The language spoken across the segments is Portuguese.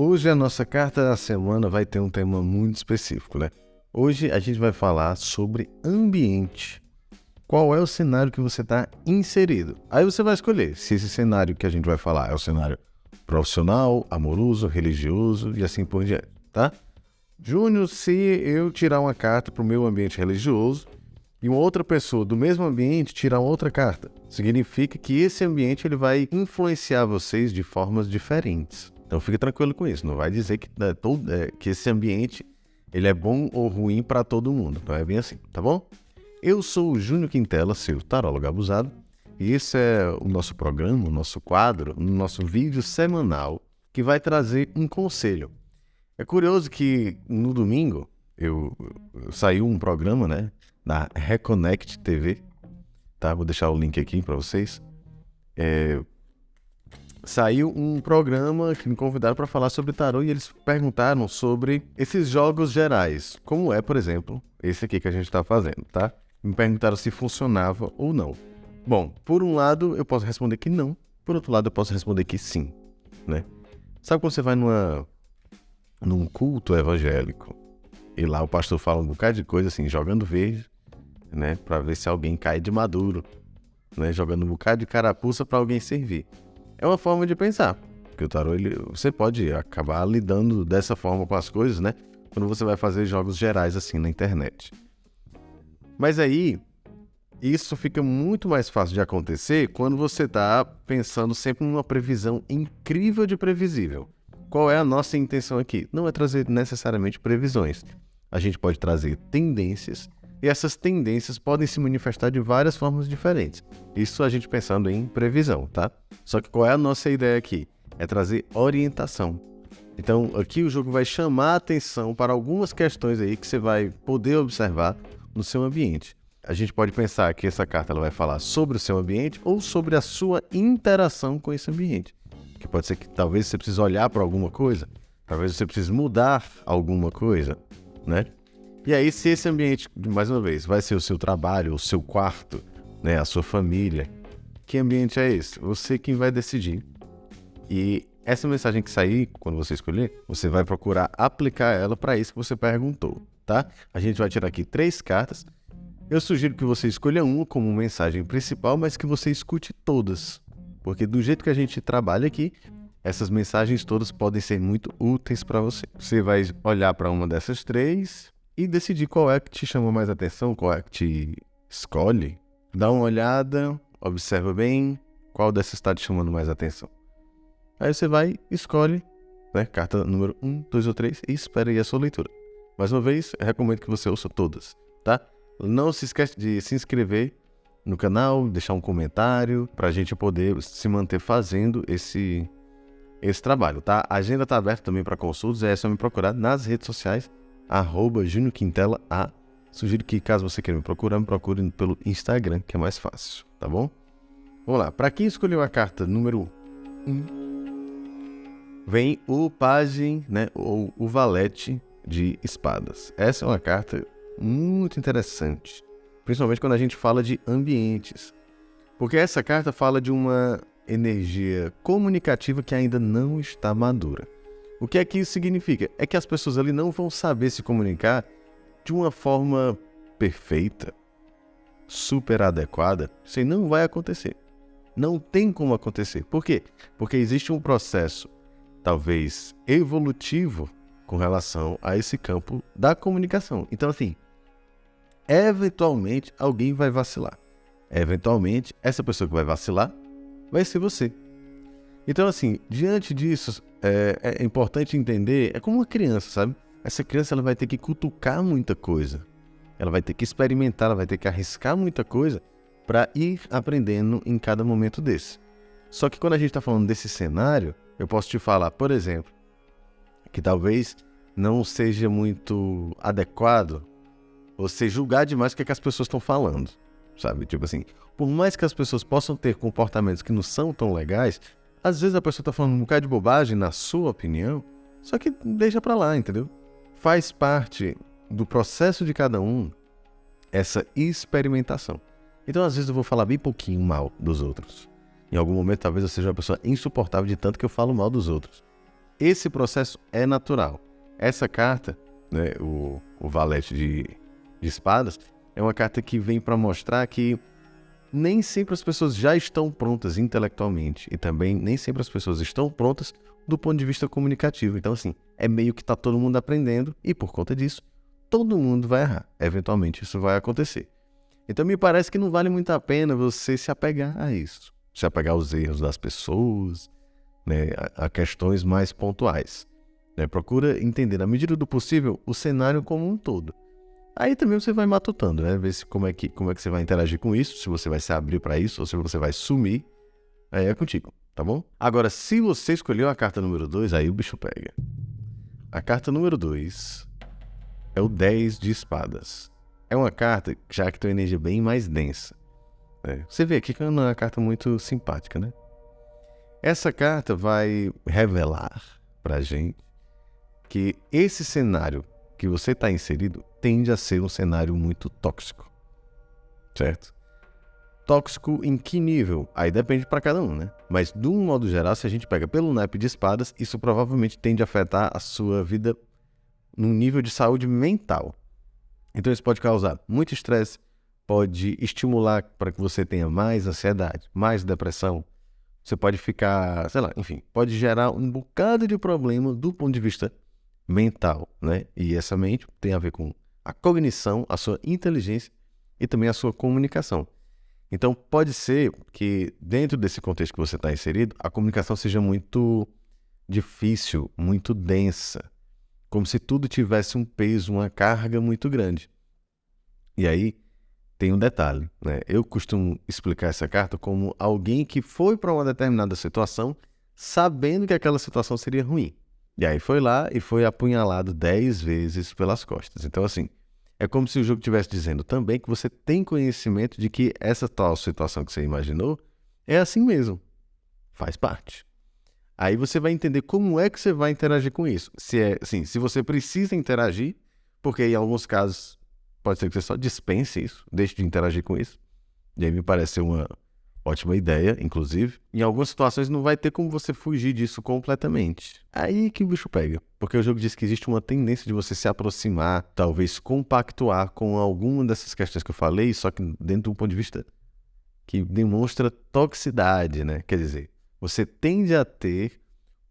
Hoje a nossa carta da semana vai ter um tema muito específico, né? Hoje a gente vai falar sobre ambiente. Qual é o cenário que você está inserido? Aí você vai escolher se esse cenário que a gente vai falar é o cenário profissional, amoroso, religioso e assim por diante, tá? Júnior, se eu tirar uma carta para o meu ambiente religioso e uma outra pessoa do mesmo ambiente tirar outra carta, significa que esse ambiente ele vai influenciar vocês de formas diferentes. Então fique tranquilo com isso, não vai dizer que esse ambiente ele é bom ou ruim para todo mundo, não é bem assim, tá bom? Eu sou o Júnior Quintela, seu tarólogo abusado, e esse é o nosso programa, o nosso quadro, o nosso vídeo semanal que vai trazer um conselho. É curioso que no domingo saiu um programa, né, da Reconnect TV, tá? Vou deixar o link aqui para vocês. Saiu um programa que me convidaram para falar sobre tarô e eles perguntaram sobre esses jogos gerais, como é, por exemplo, esse aqui que a gente está fazendo, tá? Me perguntaram se funcionava ou não. Bom, por um lado eu posso responder que não, por outro lado eu posso responder que sim, né? Sabe quando você vai num culto evangélico e lá o pastor fala um bocado de coisa assim, jogando verde, né, para ver se alguém cai de maduro, né, jogando um bocado de carapuça para alguém servir. É uma forma de pensar, porque o tarô você pode acabar lidando dessa forma com as coisas, né, quando você vai fazer jogos gerais assim na internet. Mas aí, isso fica muito mais fácil de acontecer quando você está pensando sempre numa previsão incrível de previsível. Qual é a nossa intenção aqui? Não é trazer necessariamente previsões. A gente pode trazer tendências, e essas tendências podem se manifestar de várias formas diferentes. Isso a gente pensando em previsão, tá? Só que qual é a nossa ideia aqui? É trazer orientação. Então, aqui o jogo vai chamar a atenção para algumas questões aí que você vai poder observar no seu ambiente. A gente pode pensar que essa carta ela vai falar sobre o seu ambiente ou sobre a sua interação com esse ambiente. Que pode ser que talvez você precise olhar para alguma coisa, talvez você precise mudar alguma coisa, né? E aí, se esse ambiente, mais uma vez, vai ser o seu trabalho, o seu quarto, né, a sua família, que ambiente é esse? Você quem vai decidir. E essa mensagem que sair, quando você escolher, você vai procurar aplicar ela para isso que você perguntou, tá? A gente vai tirar aqui 3 cartas. Eu sugiro que você escolha uma como mensagem principal, mas que você escute todas. Porque do jeito que a gente trabalha aqui, essas mensagens todas podem ser muito úteis para você. Você vai olhar para uma dessas 3 e decidir qual é que te chama mais atenção, qual é que te escolhe. Dá uma olhada, observa bem qual dessas está te chamando mais atenção. Aí você vai, escolhe, né, carta número 1, 2 ou 3 e espera aí a sua leitura. Mais uma vez, eu recomendo que você ouça todas, tá? Não se esquece de se inscrever no canal, deixar um comentário para a gente poder se manter fazendo esse trabalho, tá? A agenda está aberta também para consultas, é só me procurar nas redes sociais, @JúniorQuintelaA. Sugiro que caso você queira me procurar, me procure pelo Instagram, que é mais fácil, tá bom? Vamos lá, para quem escolheu a carta número 1, vem o pajem, né, ou o valete de espadas. Essa é uma carta muito interessante, principalmente quando a gente fala de ambientes, porque essa carta fala de uma energia comunicativa que ainda não está madura. O que é que isso significa? É que as pessoas ali não vão saber se comunicar de uma forma perfeita, super adequada. Isso aí não vai acontecer. Não tem como acontecer. Por quê? Porque existe um processo, talvez evolutivo, com relação a esse campo da comunicação. Então, assim, eventualmente alguém vai vacilar. Eventualmente, essa pessoa que vai vacilar vai ser você. Então, assim, diante disso, é importante entender, é como uma criança, sabe? Essa criança ela vai ter que cutucar muita coisa. Ela vai ter que experimentar, ela vai ter que arriscar muita coisa para ir aprendendo em cada momento desse. Só que quando a gente está falando desse cenário, eu posso te falar, por exemplo, que talvez não seja muito adequado você julgar demais o que as pessoas estão falando, sabe? Tipo assim, por mais que as pessoas possam ter comportamentos que não são tão legais, às vezes a pessoa está falando um bocado de bobagem, na sua opinião, só que deixa pra lá, entendeu? Faz parte do processo de cada um essa experimentação. Então, às vezes eu vou falar bem pouquinho mal dos outros. Em algum momento, talvez eu seja uma pessoa insuportável de tanto que eu falo mal dos outros. esse processo é natural. Essa carta, né, o valete de espadas, é uma carta que vem para mostrar que nem sempre as pessoas já estão prontas intelectualmente e também nem sempre as pessoas estão prontas do ponto de vista comunicativo. Então, assim, é meio que tá todo mundo aprendendo e por conta disso, todo mundo vai errar. Eventualmente isso vai acontecer. Então, me parece que não vale muito a pena você se apegar a isso. Se apegar aos erros das pessoas, né, a questões mais pontuais. Né? Procura entender, na medida do possível, o cenário como um todo. Aí também você vai matutando, né? Ver como é que você vai interagir com isso, se você vai se abrir para isso ou se você vai sumir. Aí é contigo, tá bom? Agora, se você escolheu a carta número 2, aí o bicho pega. A carta número 2 é o 10 de espadas. É uma carta já que tem uma energia bem mais densa. Né? Você vê aqui que é uma carta muito simpática, né? Essa carta vai revelar pra gente que esse cenário que você está inserido tende a ser um cenário muito tóxico, certo? Tóxico em que nível? Aí depende para cada um, né? Mas, de um modo geral, se a gente pega pelo naipe de espadas, isso provavelmente tende a afetar a sua vida num nível de saúde mental. Então, isso pode causar muito estresse, pode estimular para que você tenha mais ansiedade, mais depressão. Você pode ficar, sei lá, enfim, pode gerar um bocado de problema do ponto de vista mental, né? E essa mente tem a ver com a cognição, a sua inteligência e também a sua comunicação. Então, pode ser que dentro desse contexto que você está inserido, a comunicação seja muito difícil, muito densa, como se tudo tivesse um peso, uma carga muito grande. E aí, tem um detalhe, né? Eu costumo explicar essa carta como alguém que foi para uma determinada situação sabendo que aquela situação seria ruim. E aí foi lá e foi apunhalado 10 vezes pelas costas. Então, assim, é como se o jogo estivesse dizendo também que você tem conhecimento de que essa tal situação que você imaginou é assim mesmo. Faz parte. Aí você vai entender como é que você vai interagir com isso. Se você precisa interagir, porque em alguns casos pode ser que você só dispense isso, deixe de interagir com isso. E aí me parece ser uma ótima ideia, inclusive. Em algumas situações não vai ter como você fugir disso completamente. Aí que o bicho pega. Porque o jogo diz que existe uma tendência de você se aproximar, talvez compactuar com alguma dessas questões que eu falei, só que dentro de um ponto de vista que demonstra toxicidade, né? Quer dizer, você tende a ter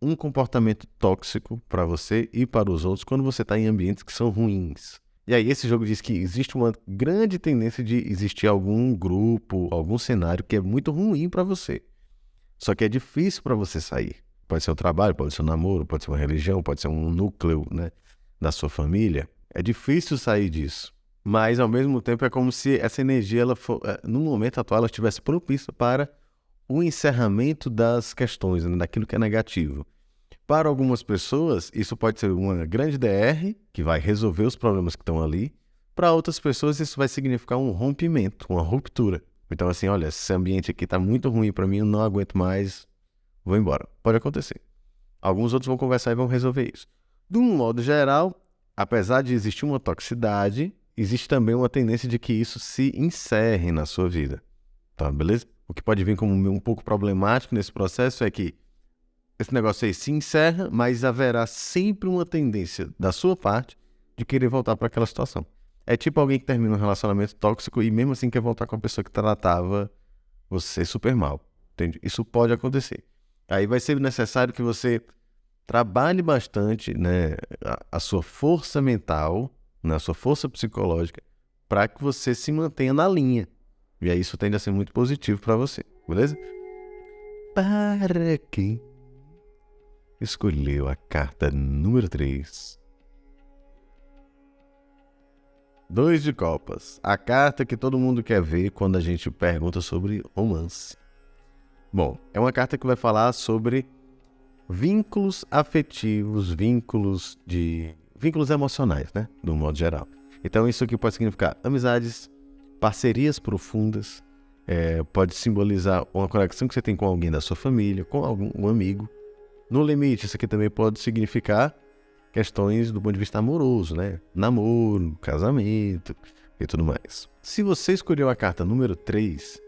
um comportamento tóxico para você e para os outros quando você está em ambientes que são ruins. E aí esse jogo diz que existe uma grande tendência de existir algum grupo, algum cenário que é muito ruim para você. Só que é difícil para você sair. Pode ser o trabalho, pode ser o namoro, pode ser uma religião, pode ser um núcleo, né, da sua família. É difícil sair disso. Mas, ao mesmo tempo, é como se essa energia, no momento atual, ela estivesse propícia para o encerramento das questões, né, daquilo que é negativo. Para algumas pessoas, isso pode ser uma grande DR, que vai resolver os problemas que estão ali. Para outras pessoas, isso vai significar um rompimento, uma ruptura. Então, assim, olha, esse ambiente aqui está muito ruim para mim, eu não aguento mais, vou embora. Pode acontecer. Alguns outros vão conversar e vão resolver isso. De um modo geral, apesar de existir uma toxicidade, existe também uma tendência de que isso se encerre na sua vida. Tá, beleza? O que pode vir como um pouco problemático nesse processo é que esse negócio aí se encerra, mas haverá sempre uma tendência da sua parte de querer voltar para aquela situação. É tipo alguém que termina um relacionamento tóxico e mesmo assim quer voltar com a pessoa que tratava você super mal. Entende? Isso pode acontecer. Aí vai ser necessário que você trabalhe bastante, né, a sua força mental, né, a sua força psicológica, para que você se mantenha na linha. E aí isso tende a ser muito positivo para você, beleza? Para quem escolheu a carta número 3. 2 de copas. A carta que todo mundo quer ver quando a gente pergunta sobre romance. Bom, é uma carta que vai falar sobre vínculos afetivos, vínculos emocionais, né? De um modo geral. Então isso aqui pode significar amizades, parcerias profundas, pode simbolizar uma conexão que você tem com alguém da sua família, com um amigo. No limite, isso aqui também pode significar questões do ponto de vista amoroso, né? Namoro, casamento e tudo mais. Se você escolheu a carta número 3,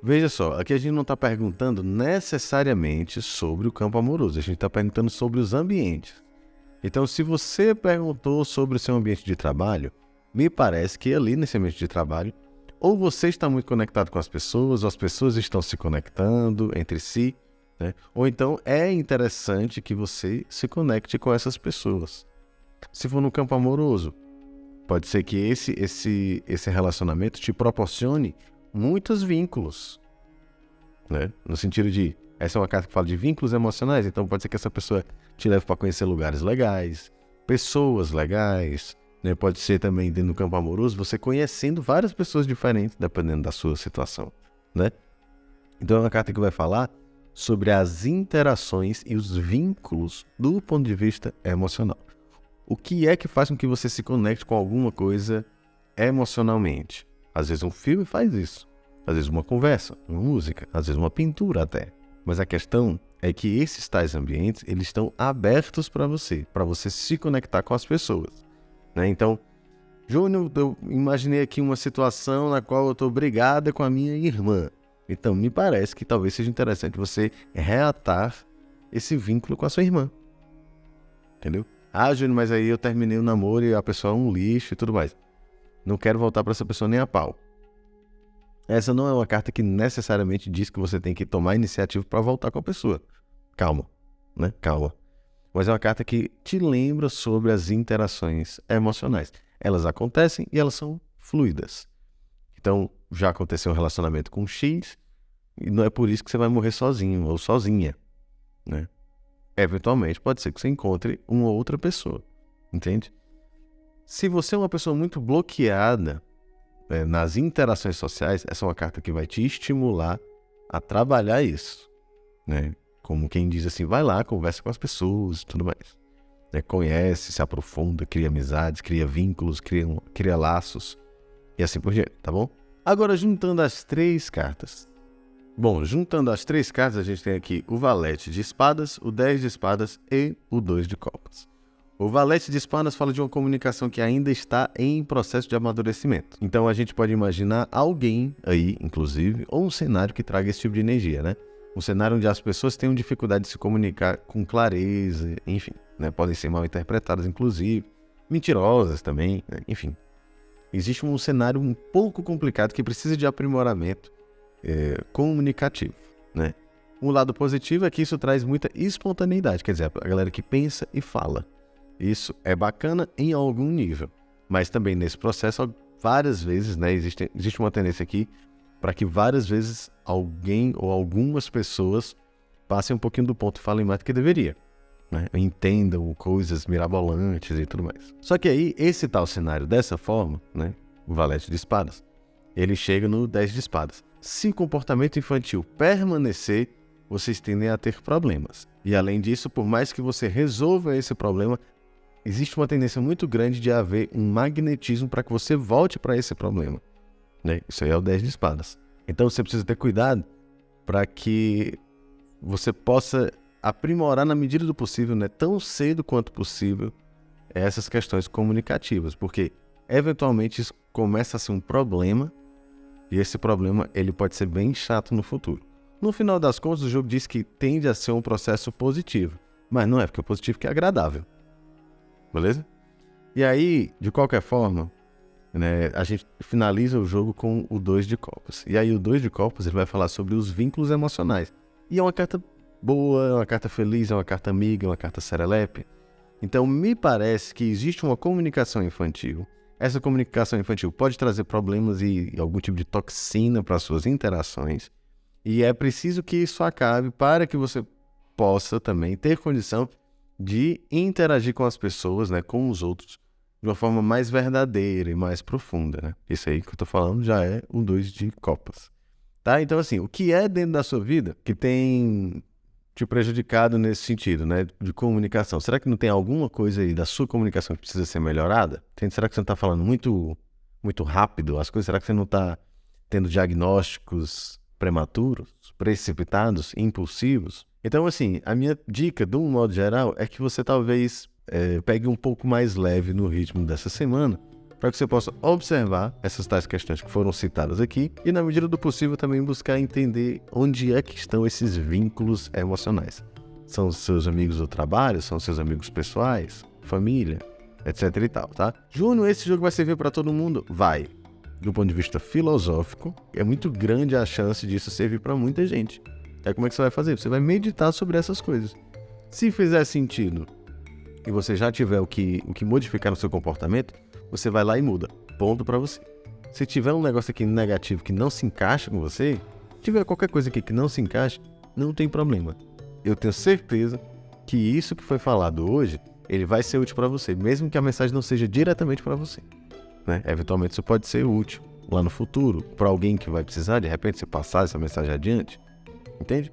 Veja só, aqui a gente não está perguntando necessariamente sobre o campo amoroso, a gente está perguntando sobre os ambientes. Então, se você perguntou sobre o seu ambiente de trabalho, me parece que ali nesse ambiente de trabalho, ou você está muito conectado com as pessoas, ou as pessoas estão se conectando entre si, né? Ou então é interessante que você se conecte com essas pessoas. Se for no campo amoroso, pode ser que esse relacionamento te proporcione muitos vínculos, né? No sentido de, essa é uma carta que fala de vínculos emocionais, então pode ser que essa pessoa te leve para conhecer lugares legais, pessoas legais, né? Pode ser também dentro do campo amoroso, você conhecendo várias pessoas diferentes, dependendo da sua situação, né? Então é uma carta que vai falar sobre as interações e os vínculos do ponto de vista emocional. O que é que faz com que você se conecte com alguma coisa emocionalmente? Às vezes um filme faz isso. Às vezes uma conversa, uma música, às vezes uma pintura até. Mas a questão é que esses tais ambientes, eles estão abertos para você se conectar com as pessoas, né? Então, Júnior, eu imaginei aqui uma situação na qual eu estou brigada com a minha irmã. Então, me parece que talvez seja interessante você reatar esse vínculo com a sua irmã. Entendeu? Ah, Júnior, mas aí eu terminei o namoro e a pessoa é um lixo e tudo mais. Não quero voltar para essa pessoa nem a pau. Essa não é uma carta que necessariamente diz que você tem que tomar iniciativa para voltar com a pessoa. Calma, né? Calma. Mas é uma carta que te lembra sobre as interações emocionais. Elas acontecem e elas são fluidas. Então, já aconteceu um relacionamento com X e não é por isso que você vai morrer sozinho ou sozinha, né? Eventualmente, pode ser que você encontre uma outra pessoa, entende? Se você é uma pessoa muito bloqueada nas interações sociais, essa é uma carta que vai te estimular a trabalhar isso, né? Como quem diz assim, vai lá, conversa com as pessoas e tudo mais, né? Conhece, se aprofunda, cria amizades, cria vínculos, cria laços e assim por diante, tá bom? Agora, juntando as três cartas. Bom, juntando as três cartas, a gente tem aqui o valete de espadas, o 10 de espadas e o 2 de copas. O valete de espadas fala de uma comunicação que ainda está em processo de amadurecimento. Então a gente pode imaginar alguém aí, inclusive, ou um cenário que traga esse tipo de energia, né? Um cenário onde as pessoas tenham dificuldade de se comunicar com clareza, enfim, né? Podem ser mal interpretadas, inclusive, mentirosas também, né? Enfim. Existe um cenário um pouco complicado que precisa de aprimoramento comunicativo, né? Um lado positivo é que isso traz muita espontaneidade, quer dizer, a galera que pensa e fala. Isso é bacana em algum nível, mas também nesse processo, várias vezes, né, existe uma tendência aqui para que várias vezes alguém ou algumas pessoas passem um pouquinho do ponto e falem mais do que deveria, né? Entendam coisas mirabolantes e tudo mais. Só que aí, esse tal cenário dessa forma, né, o valete de espadas, ele chega no 10 de espadas. Se o comportamento infantil permanecer, vocês tendem a ter problemas. E além disso, por mais que você resolva esse problema, existe uma tendência muito grande de haver um magnetismo para que você volte para esse problema, né? Isso aí é o 10 de espadas. Então você precisa ter cuidado para que você possa aprimorar na medida do possível, né, tão cedo quanto possível, essas questões comunicativas, porque eventualmente isso começa a ser um problema e esse problema ele pode ser bem chato no futuro. No final das contas, o jogo diz que tende a ser um processo positivo, mas não é, porque o positivo que é agradável. Beleza? E aí, de qualquer forma, né, a gente finaliza o jogo com o 2 de copas. E aí o 2 de copas ele vai falar sobre os vínculos emocionais. E é uma carta boa, é uma carta feliz, é uma carta amiga, é uma carta serelepe. Então me parece que existe uma comunicação infantil. Essa comunicação infantil pode trazer problemas e algum tipo de toxina para as suas interações. E é preciso que isso acabe para que você possa também ter condição de interagir com as pessoas, né, com os outros, de uma forma mais verdadeira e mais profunda, né? Isso aí que eu tô falando já é o 2 de copas. Tá? Então, assim, o que é dentro da sua vida que tem te prejudicado nesse sentido, né, de comunicação? Será que não tem alguma coisa aí da sua comunicação que precisa ser melhorada? Será que você não está falando muito rápido as coisas? Será que você não está tendo diagnósticos prematuros, precipitados, impulsivos? Então, assim, a minha dica, de um modo geral, é que você talvez pegue um pouco mais leve no ritmo dessa semana, para que você possa observar essas tais questões que foram citadas aqui e, na medida do possível, também buscar entender onde é que estão esses vínculos emocionais. São os seus amigos do trabalho, são os seus amigos pessoais, família, etc e tal, tá? Júnior, esse jogo vai servir para todo mundo? Vai. Do ponto de vista filosófico, é muito grande a chance disso servir para muita gente. Aí como é que você vai fazer? Você vai meditar sobre essas coisas. Se fizer sentido e você já tiver o que modificar no seu comportamento, você vai lá e muda. Ponto para você. Se tiver um negócio aqui negativo que não se encaixa com você, tiver qualquer coisa aqui que não se encaixa, não tem problema. Eu tenho certeza que isso que foi falado hoje, ele vai ser útil para você, mesmo que a mensagem não seja diretamente para você, né? Eventualmente isso pode ser útil lá no futuro, para alguém que vai precisar, de repente, você passar essa mensagem adiante. Entende?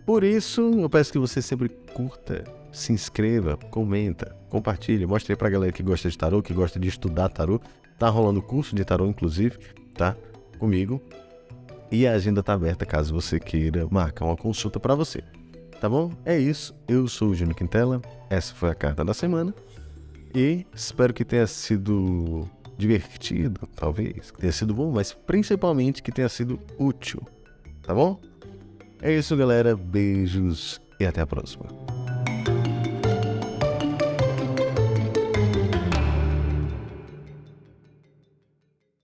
Por isso, eu peço que você sempre curta, se inscreva, comenta, compartilhe, mostre aí pra galera que gosta de tarô, que gosta de estudar tarô. Tá rolando curso de tarô, inclusive, tá? Comigo. E a agenda tá aberta caso você queira marcar uma consulta pra você. Tá bom? É isso. Eu sou o Júnior Quintela. Essa foi a carta da semana. E espero que tenha sido divertido, talvez. Que tenha sido bom, mas principalmente que tenha sido útil. Tá bom? É isso, galera. Beijos e até a próxima.